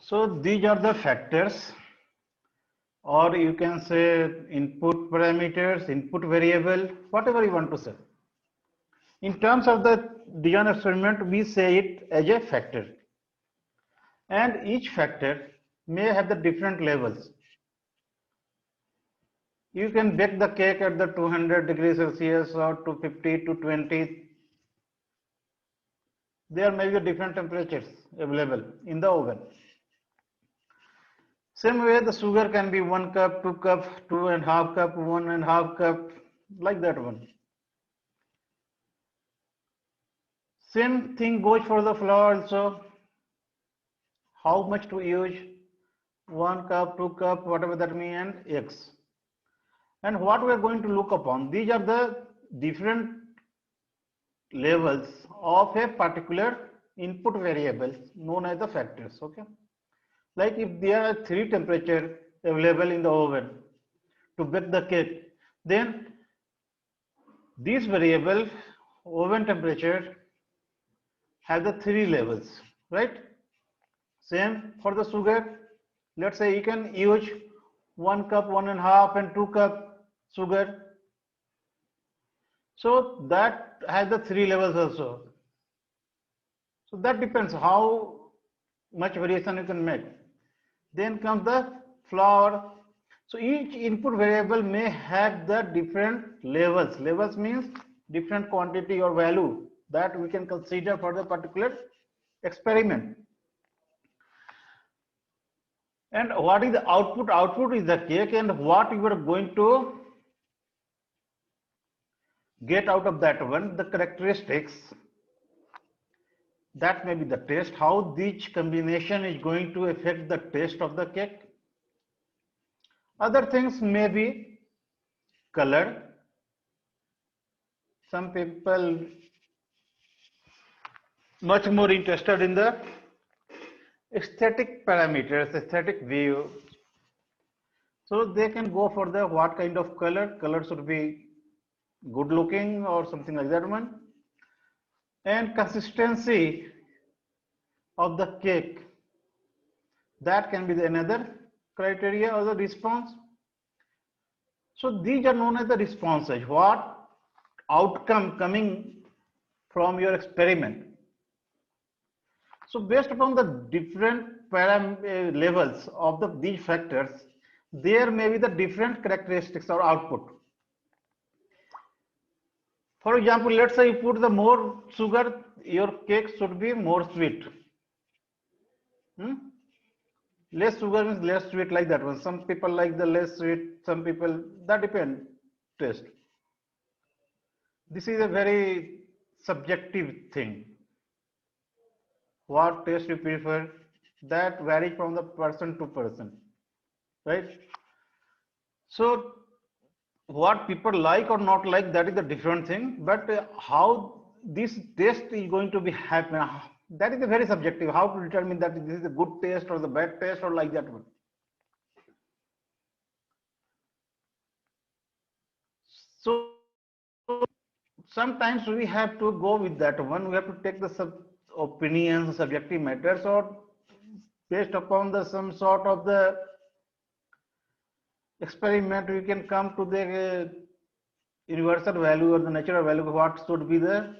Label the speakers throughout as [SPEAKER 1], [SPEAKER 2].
[SPEAKER 1] So these are the factors, or you can say input parameters, input variable, whatever you want to say. In terms of the design experiment, we say it as a factor. And each factor may have the different levels. You can bake the cake at the 200 degrees Celsius or 250 to 20. There may be different temperatures available in the oven. Same way the sugar can be 1 cup, 2 cup, 2.5 cup, 1.5 cup, like that one. Same thing goes for the flour also. How much to use? 1 cup, 2 cup, whatever that means, and eggs. And what we are going to look upon, these are the different levels of a particular input variable known as the factors. Okay, like if there are 3 temperatures available in the oven to bake the cake, then this variable oven temperature has the 3 levels, right? Same for the sugar. Let's say you can use 1 cup, 1.5 and 2 cup sugar. So that has the 3 levels also. So that depends how much variation you can make. Then comes the flour. So each input variable may have the different levels. Levels means different quantity or value that we can consider for the particular experiment. And what is the output? Output is the cake, and what you are going to get out of that one, the characteristics. That may be the taste, how this combination is going to affect the taste of the cake. Other things may be color. Some people much more interested in the aesthetic parameters, aesthetic view. So they can go for the what kind of color. Color should be good looking or something like that one. And consistency of the cake, that can be another criteria or the response. So these are known as the responses. What outcome coming from your experiment. So based upon the different levels of these factors, there may be the different characteristics or output. For example, let's say you put the more sugar, your cake should be more sweet. Less sugar means less sweet, like that one. Some people like the less sweet, some people, that depends taste. This is a very subjective thing. What taste you prefer, that varies from the person to person, right? So what people like or not like, that is a different thing, but how this taste is going to be happen, that is a very subjective. How to determine that this is a good taste or the bad taste or like that one. So sometimes we have to go with that one. We have to take the opinions, subjective matters, or based upon the some sort of the experiment, we can come to the universal value or the natural value. What should be the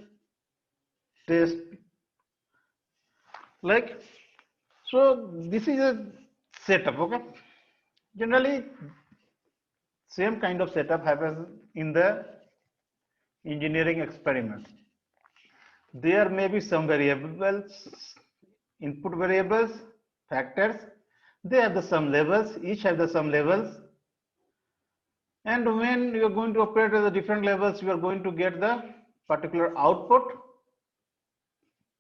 [SPEAKER 1] taste? Like, so this is a setup. Okay, generally same kind of setup happens in the engineering experiment. There may be some variables, input variables, factors. They have the sum levels, each have the sum levels. And when you are going to operate at the different levels, you are going to get the particular output.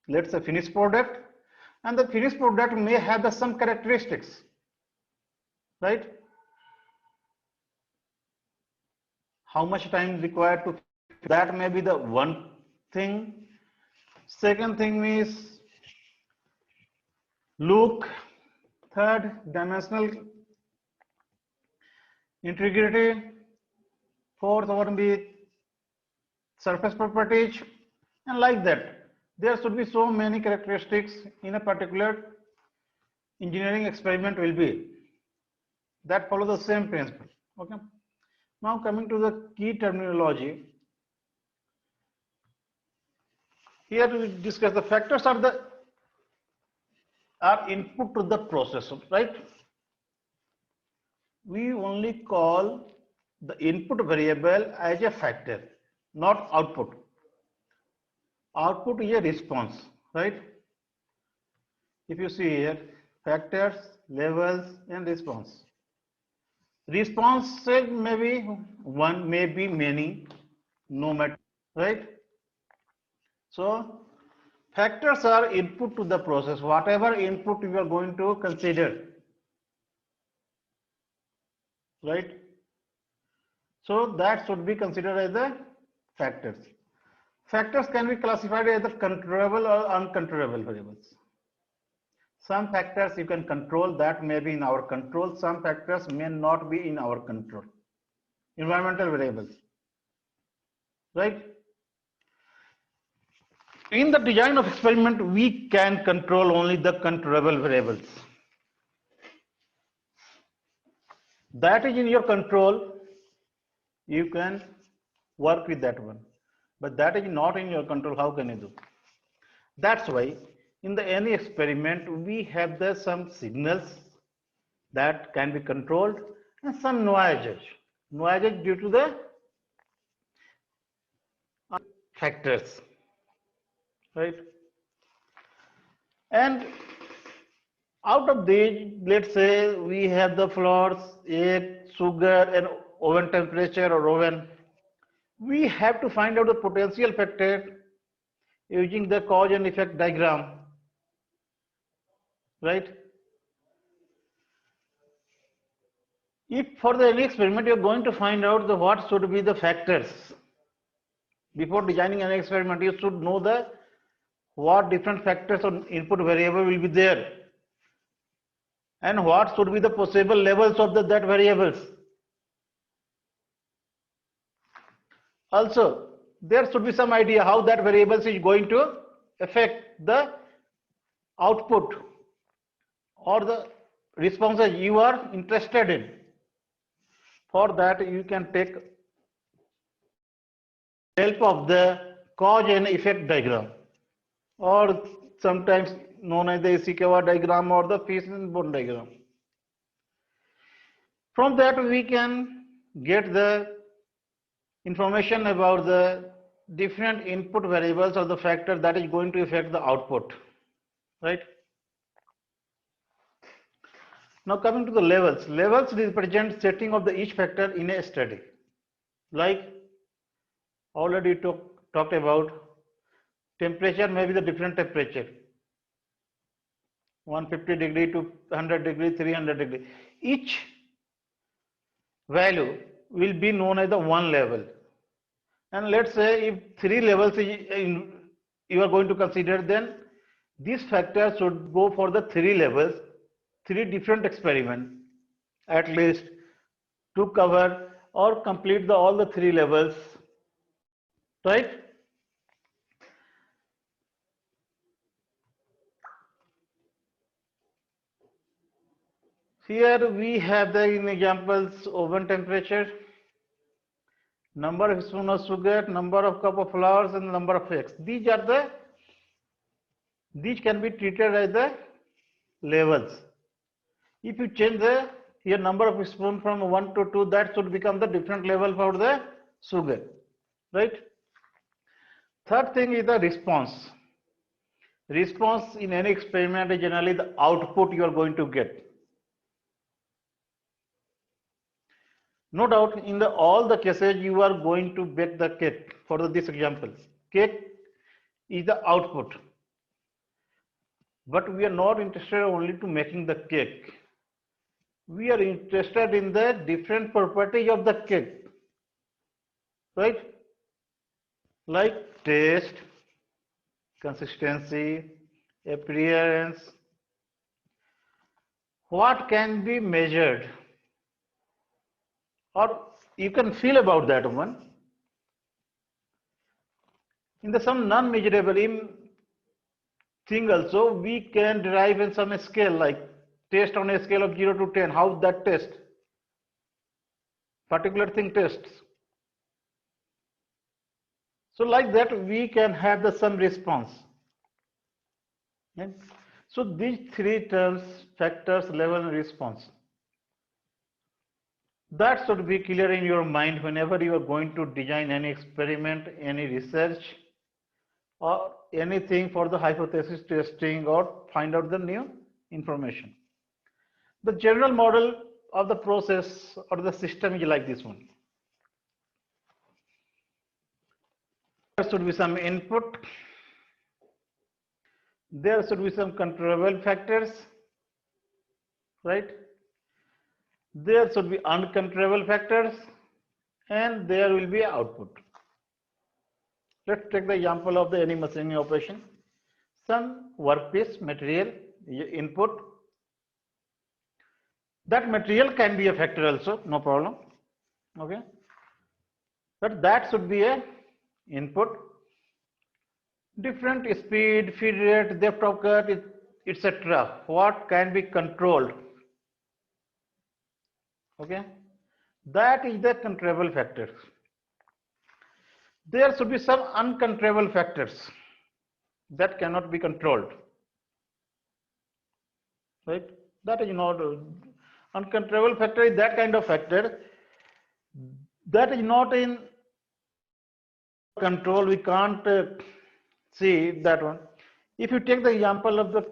[SPEAKER 1] Let's say finished product. And the finished product may have the some characteristics, right? How much time required to, that may be the one thing. Second thing is look. Third, dimensional integrity. Fourth one be surface properties, and like that. There should be so many characteristics in a particular engineering experiment will be. That follow the same principle. Okay. Now coming to the key terminology. Here we discuss the factors are input to the process, right? We only call the input variable as a factor, not output. Output is a response, right? If you see here, factors, levels, and response. Response may be one, may be many, no matter, right? So factors are input to the process, whatever input you are going to consider, right? So that should be considered as the factors. Factors can be classified as the controllable or uncontrollable variables. Some factors you can control, that may be in our control. Some factors may not be in our control. Environmental variables, right? In the design of experiment, we can control only the controllable variables. That is in your control, you can work with that one. But that is not in your control, how can you do? That's why in any experiment, we have some signals that can be controlled and some noises. Noises due to the factors, right? And out of these, let's say we have the flours, egg, sugar, and oven temperature or oven. We have to find out the potential factor using the cause and effect diagram, right? If for the any experiment you are going to find out what should be the factors, before designing an experiment you should know what different factors or input variable will be there and what should be the possible levels of that variables. Also, there should be some idea how that variables is going to affect the output or the responses you are interested in. For that, you can take help of the cause and effect diagram, or sometimes known as the Ishikawa diagram or the Fishbone diagram. From that, we can get the information about the different input variables or the factor that is going to affect the output, right? Now coming to the levels. Levels represent setting of each factor in a study. Like already talked about, temperature may be the different temperature. 150 degree to 100 degree, 300 degree. Each value will be known as the one level. And let's say if three levels you are going to consider, then this factor should go for the three levels, three different experiments at least to cover or complete all the three levels, right? Here we have the in examples oven temperature, number of spoon of sugar, number of cup of flours, and number of eggs. These can be treated as the levels. If you change your number of spoon from 1 to 2, that should become the different level for the sugar, right? Third thing is the response. Response in any experiment is generally the output you are going to get. No doubt, in all the cases, you are going to bake the cake. For this example, cake is the output. But we are not interested only to making the cake. We are interested in the different properties of the cake, right? Like taste, consistency, appearance. What can be measured? Or you can feel about that one. In some non-measurable thing also, we can derive in some scale like test on a scale of 0 to 10, how that test, particular thing tests. So like that, we can have the some response. Right? So these three terms, factors, level, and response, that should be clear in your mind whenever you are going to design any experiment, any research, or anything for the hypothesis testing or find out the new information. The general model of the process or the system is like this one. There should be some input. There should be some controllable factors, right? There should be uncontrollable factors, and there will be output. Let's take the example of the any machining operation. Some workpiece material input. That material can be a factor also, no problem. Okay, but that should be a input. Different speed, feed rate, depth of cut, etc. What can be controlled? Okay, that is the controllable factors. There should be some uncontrollable factors that cannot be controlled. Right? That is not uncontrollable factor. Is that kind of factor that is not in control. We can't see that one. If you take the example of the,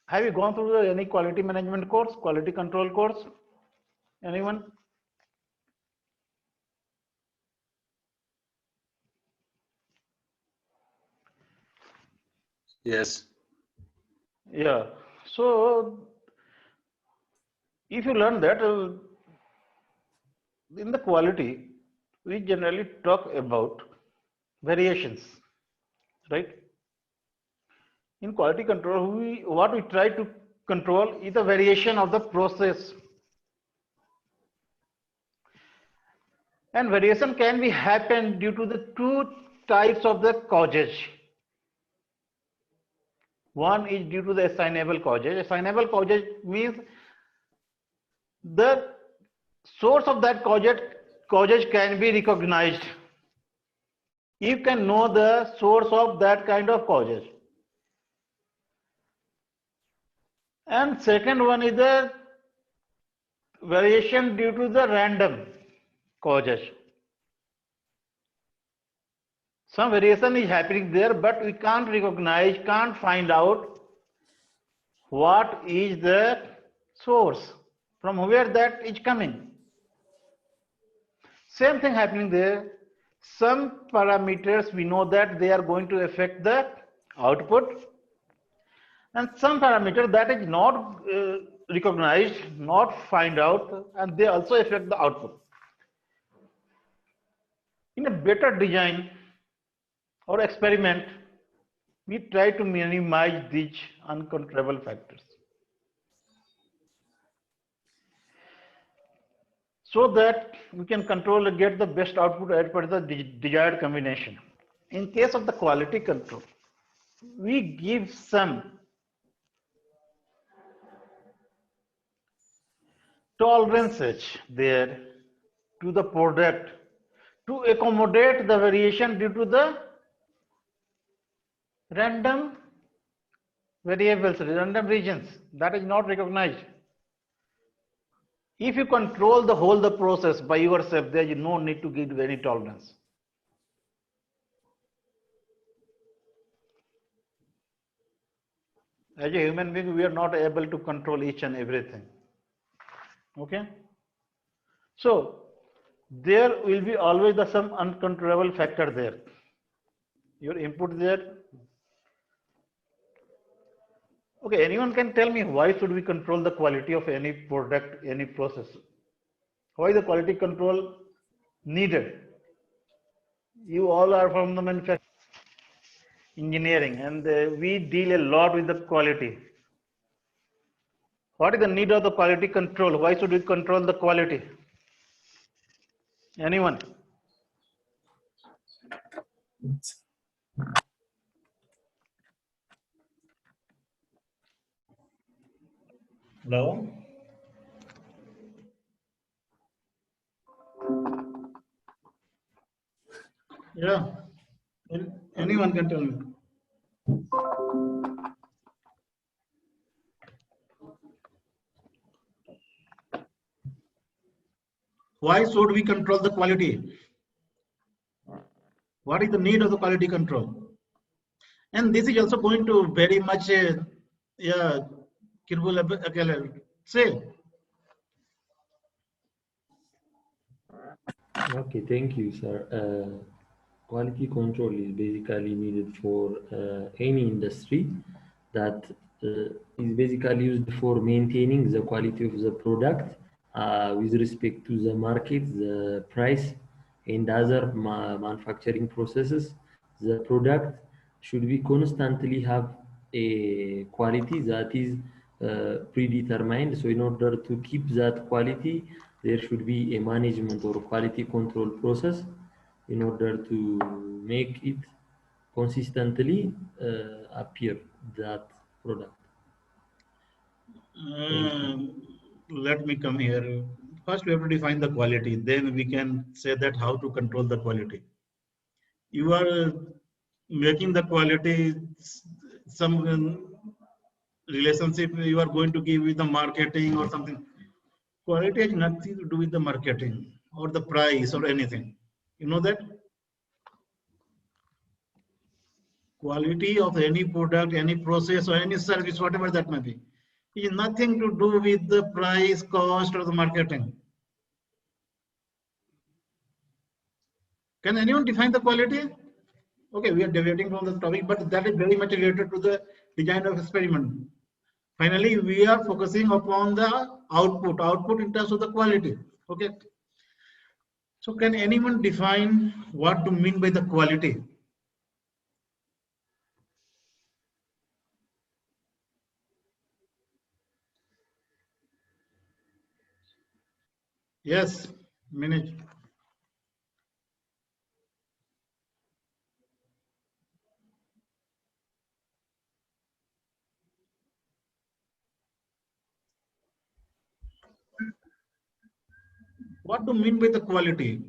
[SPEAKER 1] have you gone through any quality management course, quality control course? Anyone?
[SPEAKER 2] Yes.
[SPEAKER 1] Yeah. So if you learn that in the quality, we generally talk about variations, right? In quality control, what we try to control is the variation of the process. And variation can be happen due to the two types of the causes. One is due to the assignable causes. Assignable causes means the source of that causes can be recognized. You can know the source of that kind of causes. And second one is the variation due to the random causes. Some variation is happening there, but we can't recognize, can't find out what is the source, from where that is coming. Same thing happening there. Some parameters we know that they are going to affect the output, and some parameter that is not recognized, not find out, and they also affect the output. In a better design or experiment, we try to minimize these uncontrollable factors so that we can control and get the best output as per the desired combination. In case of the quality control, we give some tolerances there to the product to accommodate the variation due to the random variables, random regions that is not recognized. If you control the whole process by yourself, there is no need to give any tolerance. As a human being, we are not able to control each and everything. Okay? So, there will be always some uncontrollable factor there. Your input there. Okay, anyone can tell me why should we control the quality of any product, any process? Why the quality control needed? You all are from the manufacturing engineering, and we deal a lot with the quality. What is the need of the quality control? Why should we control the quality? Anyone? Hello? Yeah. Anyone can tell me. Why should we control the quality? What is the need of the quality control? And this is also going to very much, yeah, say.
[SPEAKER 2] Okay, thank you, sir. Quality control is basically needed for any industry that is basically used for maintaining the quality of the product with respect to the market, the price, and other manufacturing processes. The product should be constantly have a quality that is predetermined. So in order to keep that quality, there should be a management or quality control process in order to make it consistently appear that product. Thank you.
[SPEAKER 1] Let me come here. First, we have to define the quality. Then we can say that how to control the quality. You are making the quality some relationship you are going to give with the marketing or something. Quality has nothing to do with the marketing or the price or anything. You know that quality of any product, any process, or any service, whatever that may be, is nothing to do with the price, cost, or the marketing. Can anyone define the quality? Okay, we are deviating from the topic, but that is very much related to the design of experiment. Finally, we are focusing upon the output in terms of the quality. Okay. So can anyone define what to mean by the quality? Yes, manage. What do you mean by the quality?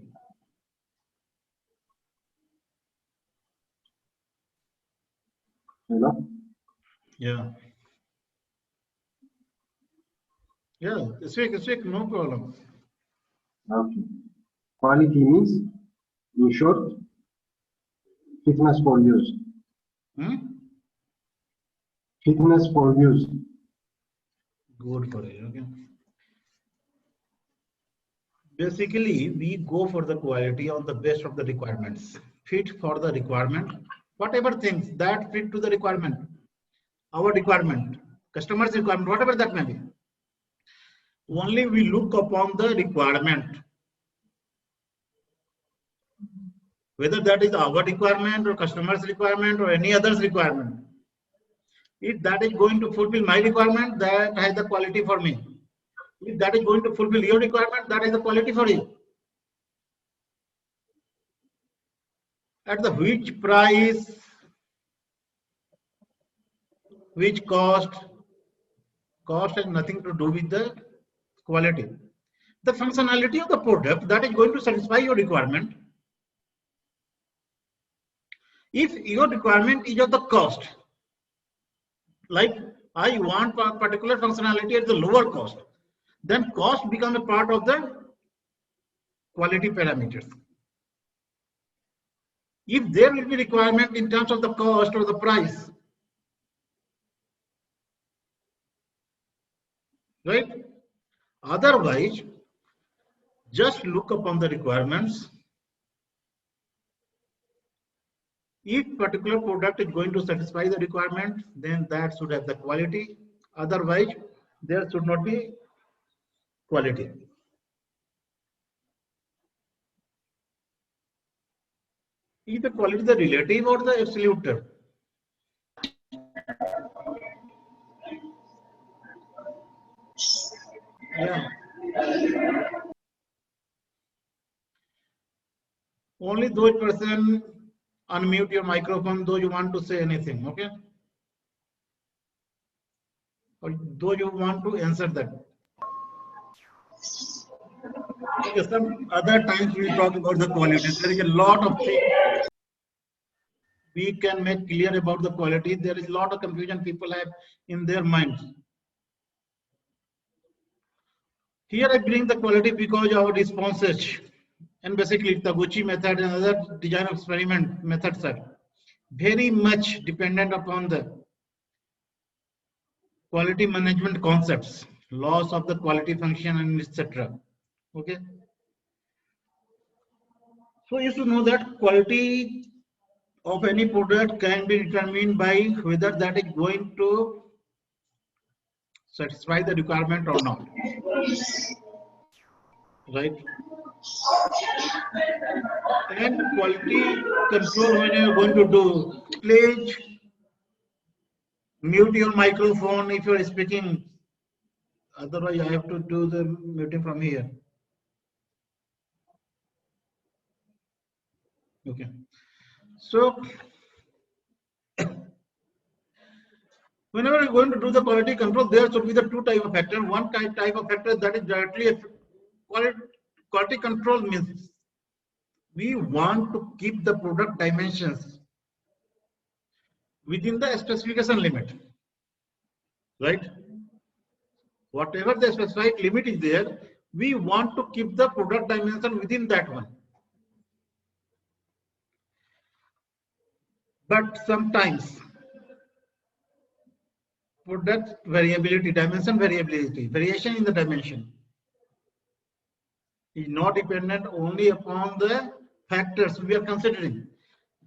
[SPEAKER 3] Hello?
[SPEAKER 1] Yeah. Yeah, speak, no problem.
[SPEAKER 3] Okay. Quality means, in short, fitness for use.
[SPEAKER 1] Hmm?
[SPEAKER 3] Fitness for use.
[SPEAKER 1] Good for you. Okay. Basically, we go for the quality on the base of the requirements. Fit for the requirement, whatever things that fit to the requirement, our requirement, customer's requirement, whatever that may be. Only we look upon the requirement, whether that is our requirement or customer's requirement or any other's requirement. If that is going to fulfill my requirement, that has the quality for me. If that is going to fulfill your requirement, that is the quality for you. At the which price, which cost has nothing to do with the quality. The functionality of the product that is going to satisfy your requirement. If your requirement is of the cost, like I want a particular functionality at the lower cost, then cost becomes a part of the quality parameters. If there will be requirement in terms of the cost or the price, right? Otherwise, just look upon the requirements. If particular product is going to satisfy the requirement, then that should have the quality. Otherwise, there should not be quality. Is the quality the relative or the absolute term? Yeah. Only those person unmute your microphone, though you want to say anything, okay? or though you want to answer that? Okay, some other times we will talk about the quality. There is a lot of things we can make clear about the quality. There is a lot of confusion people have in their minds. Here I bring the quality because our responses and basically Taguchi method and other design experiment methods are very much dependent upon the quality management concepts, laws of the quality function and etc. Okay. So you should know that quality of any product can be determined by whether that is going to satisfy the requirement or not. Right? And quality control when you are going to do, please mute your microphone if you are speaking. Otherwise, I have to do the muting from here. Okay. So, whenever you're going to do the quality control, there should be the two type of factor. One type of factor that is directly quality control means we want to keep the product dimensions within the specification limit, right? Whatever the specified limit is there, we want to keep the product dimension within that one. But sometimes product variability, dimension variability, variation in the dimension is not dependent only upon the factors we are considering.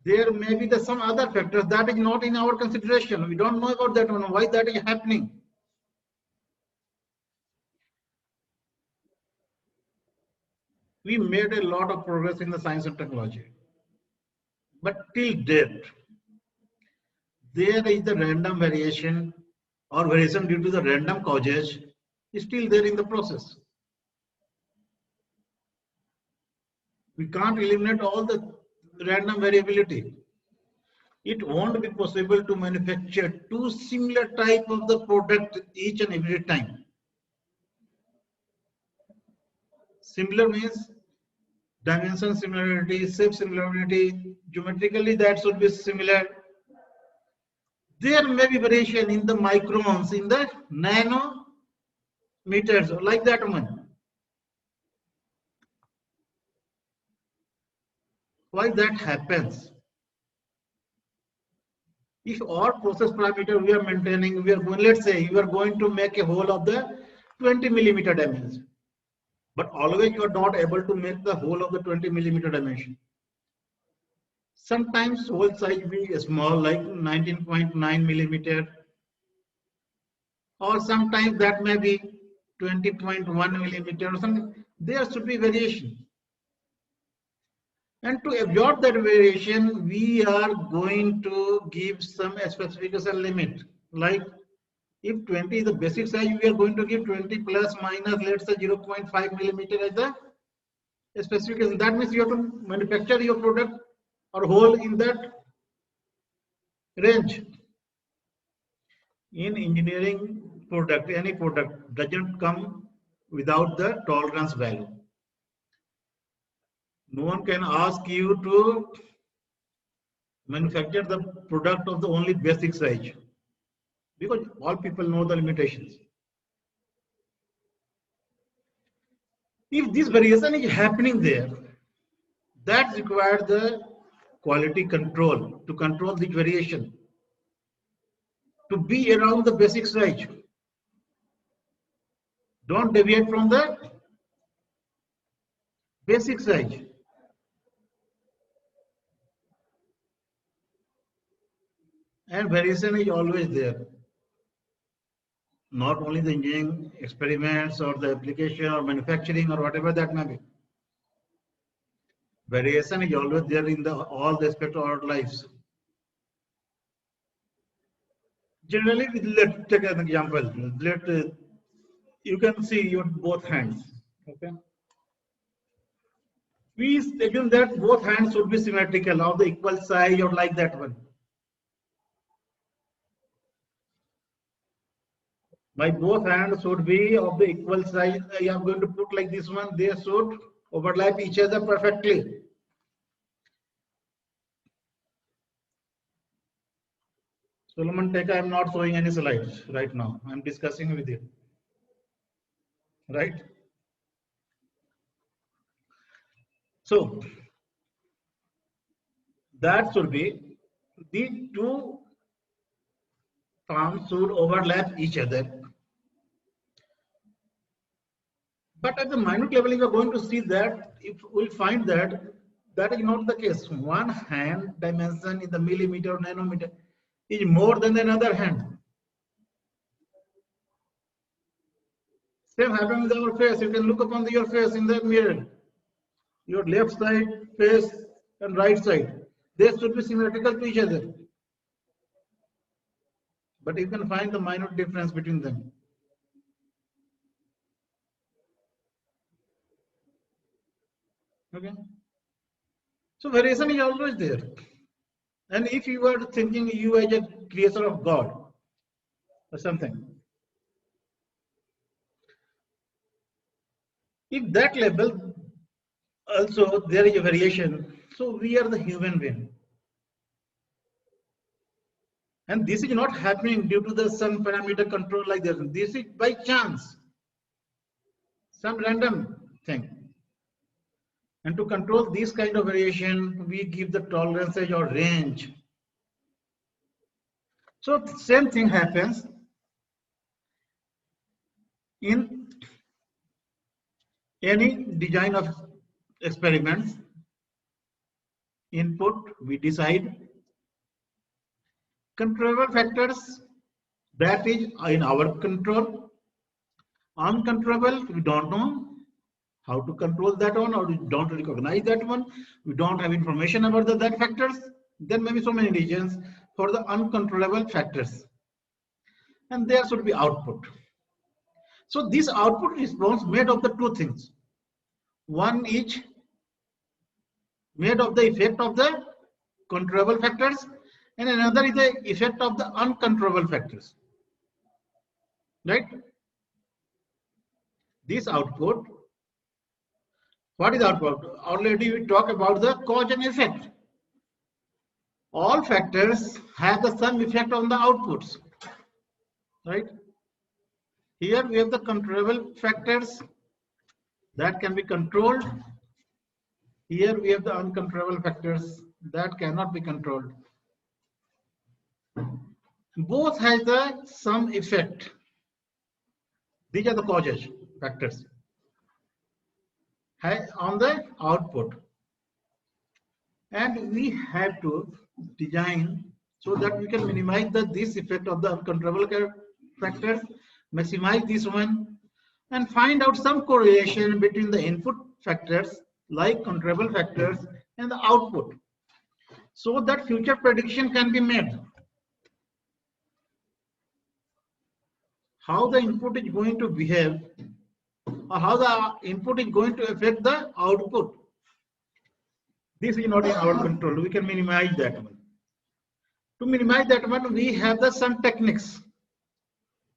[SPEAKER 1] There may be some other factors that is not in our consideration. We don't know about that one, why that is happening. We made a lot of progress in the science and technology. But till date, there is the random variation or variation due to the random causes is still there in the process. We can't eliminate all the random variability. It won't be possible to manufacture two similar type of the product each and every time. Similar means dimension similarity, shape similarity, geometrically that should be similar. There may be variation in the microns, in the nanometers, like that one. Why that happens? If our process parameter we are maintaining, we are going, let's say you are going to make a hole of the 20 millimeter dimension, but always you are not able to make the whole of the 20 millimeter dimension. Sometimes hole size be small, like 19.9 millimeter, or sometimes that may be 20.1 millimeter or something. There should be variation. And to absorb that variation, we are going to give some specification limit. Like if 20 is the basic size, we are going to give 20 plus minus, let's say 0.5 millimeter as the specification. That means you have to manufacture your product or whole in that range. In engineering product, any product doesn't come without the tolerance value. No one can ask you to manufacture the product of the only basic size, because all people know the limitations. If this variation is happening there, that requires the quality control to control this variation, to be around the basic size. Don't deviate from the basic size. And variation is always there. Not only the engineering experiments or the application or manufacturing or whatever that may be. Variation is always there in all the aspects of our lives. Generally, let's take an example. You can see your both hands. Okay. We assume that both hands should be symmetrical, of the equal size or like that one. My both hands should be of the equal size. I am going to put like this one. They should overlap each other perfectly. Solomon Teka, I am not showing any slides right now. I am discussing with you. Right? So that should be the two palms should overlap each other. But at the minute level, if you are going to see that, if we'll find that that is not the case. One hand dimension in the millimeter or nanometer is more than another hand. Same happens with our face. You can look upon your face in the mirror. Your left side face and right side, they should be symmetrical to each other. But you can find the minute difference between them. Okay. So variation is always there. And if you are thinking you as a creature of God or something, if that level also there is a variation, so we are the human being. And this is not happening due to the some parameter control like this. This is by chance, some random thing. And to control this kind of variation, we give the tolerances or range. So the same thing happens in any design of experiments. Input, we decide. Controllable factors, that is in our control. Uncontrollable, we don't know how to control that one, or we don't recognize that one. We don't have information about that factors. There may be so many reasons for the uncontrollable factors. And there should be output. So this output response made of the two things. One is made of the effect of the controllable factors, and another is the effect of the uncontrollable factors. Right? This output, what is output? Already we talked about the cause and effect. All factors have the same effect on the outputs. Right? Here we have the controllable factors that can be controlled. Here we have the uncontrollable factors that cannot be controlled. Both has the some effect. These are the causes, factors on the output. And we have to design so that we can minimize this effect of the uncontrollable factors, maximize this one, and find out some correlation between the input factors like controllable factors and the output, so that future prediction can be made. How the input is going to behave, or how the input is going to affect the output. This is not in our control. We can minimize that one. To minimize that one, we have some techniques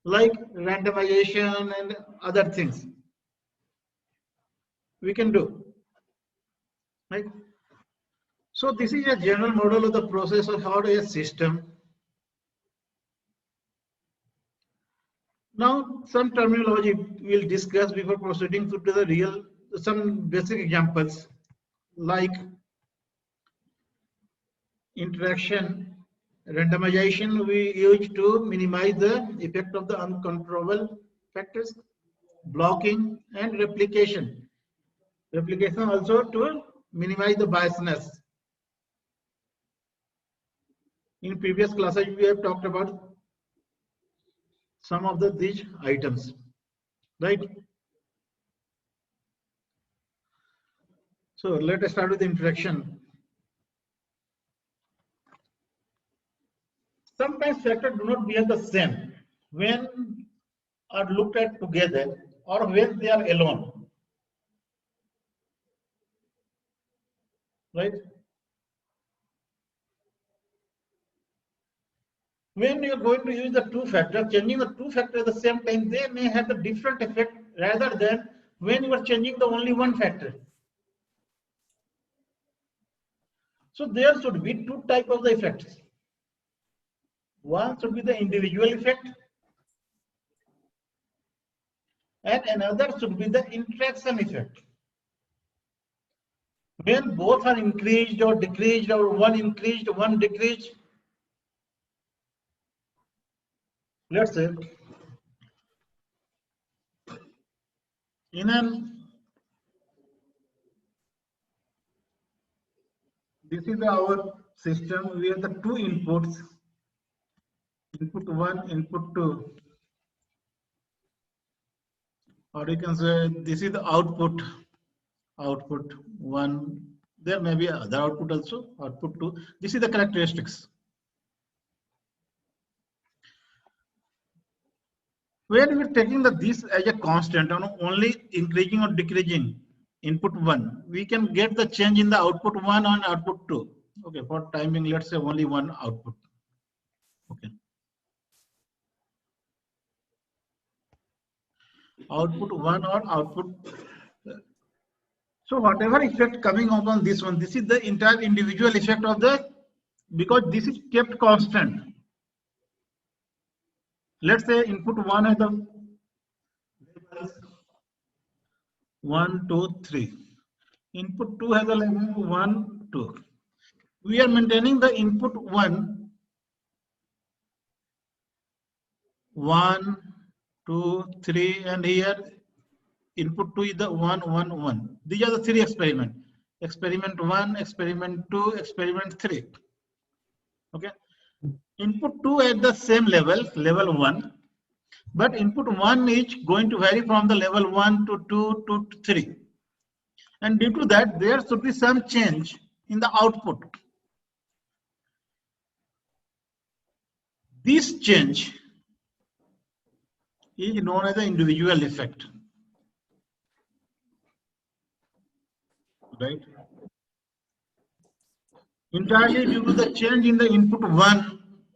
[SPEAKER 1] like randomization and other things we can do. Right? So this is a general model of the process of how a system. Now some terminology we'll discuss before proceeding to the real, some basic examples like interaction. Randomization we use to minimize the effect of the uncontrollable factors. Blocking and replication. Replication also to minimize the biasness. In previous classes we have talked about some of these items, right? So let us start with the interaction. Sometimes factors do not behave the same when are looked at together or when they are alone, right? When you are going to use the two factor, changing the two factor at the same time, they may have a different effect rather than when you are changing the only one factor. So there should be two type of the effects. One should be the individual effect, and another should be the interaction effect. When both are increased or decreased, or one increased, one decreased, let's say in this is our system. We have the two inputs, input 1, input 2, or you can say this is the output 1. There may be other output also, output 2. This is the characteristics. When we are taking this as a constant, only increasing or decreasing input 1, we can get the change in the output 1 and output 2. Okay, for timing, let's say only one output. Okay. Output 1 or output. So whatever effect coming out on this one, this is the entire individual effect of the, because this is kept constant. Let's say input 1 has the 1, 2, 3. Input 2 has a level 1, 2. We are maintaining the input 1, 1, 2, 3, and here input 2 is the 1, 1, 1. These are the three experiments. Experiment 1, experiment 2, experiment 3. Okay. Input 2 at the same level, level 1. But input 1 is going to vary from the level 1 to 2 to 3. And due to that, there should be some change in the output. This change is known as the individual effect. Right? Entirely due to the change in the input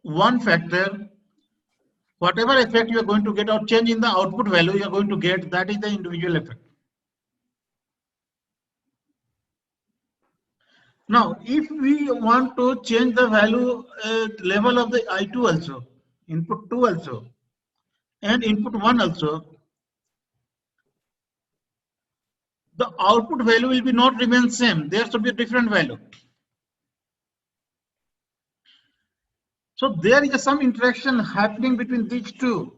[SPEAKER 1] 1 factor, whatever effect you are going to get or change in the output value you are going to get, that is the individual effect. Now, if we want to change the value level of the I2 also, input 2 also, and input 1 also, the output value will be not remain same. There should be a different value. So there is some interaction happening between these two,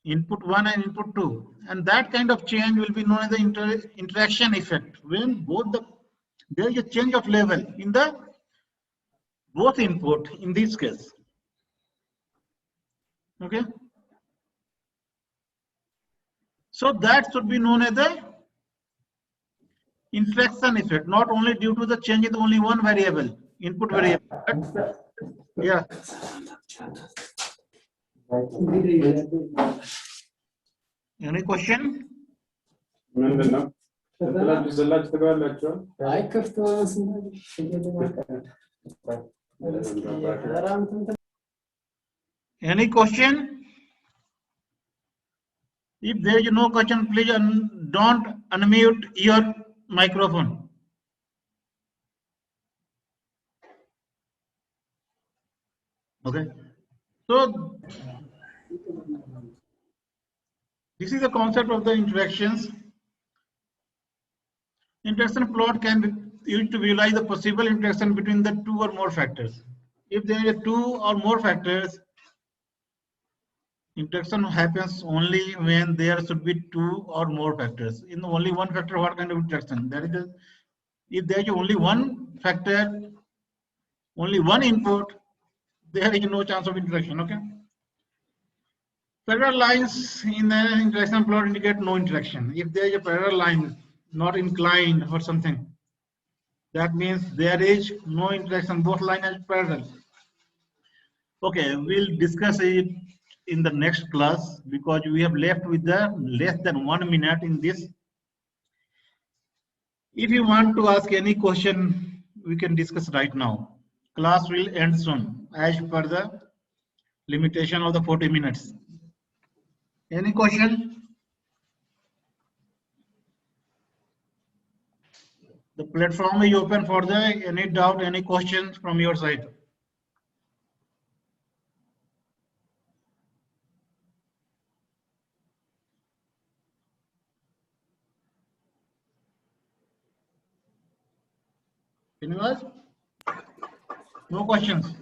[SPEAKER 1] input 1 and input 2, and that kind of change will be known as the interaction effect. When there is a change of level in the both input in this case. Okay. So that should be known as the interaction effect, not only due to the change in only one variable, input variable. But, yeah. Any question? Any question? If there is no question, please don't unmute your microphone. Okay. So this is the concept of the interactions. Interaction plot can be used to visualize the possible interaction between the two or more factors. If there are two or more factors, interaction happens only when there should be two or more factors. In only one factor, what kind of interaction? If there is only one factor, only one input, there is no chance of interaction. Okay. Parallel lines in the interaction plot indicate no interaction. If there is a parallel line not inclined or something, that means there is no interaction. Both lines are parallel. Okay, we'll discuss it in the next class because we have left with the less than 1 minute in this. If you want to ask any question, we can discuss right now. Class will end soon as per the limitation of the 40 minutes. Any question? The platform is open for the any doubt, any questions from your side. Anyone? No questions.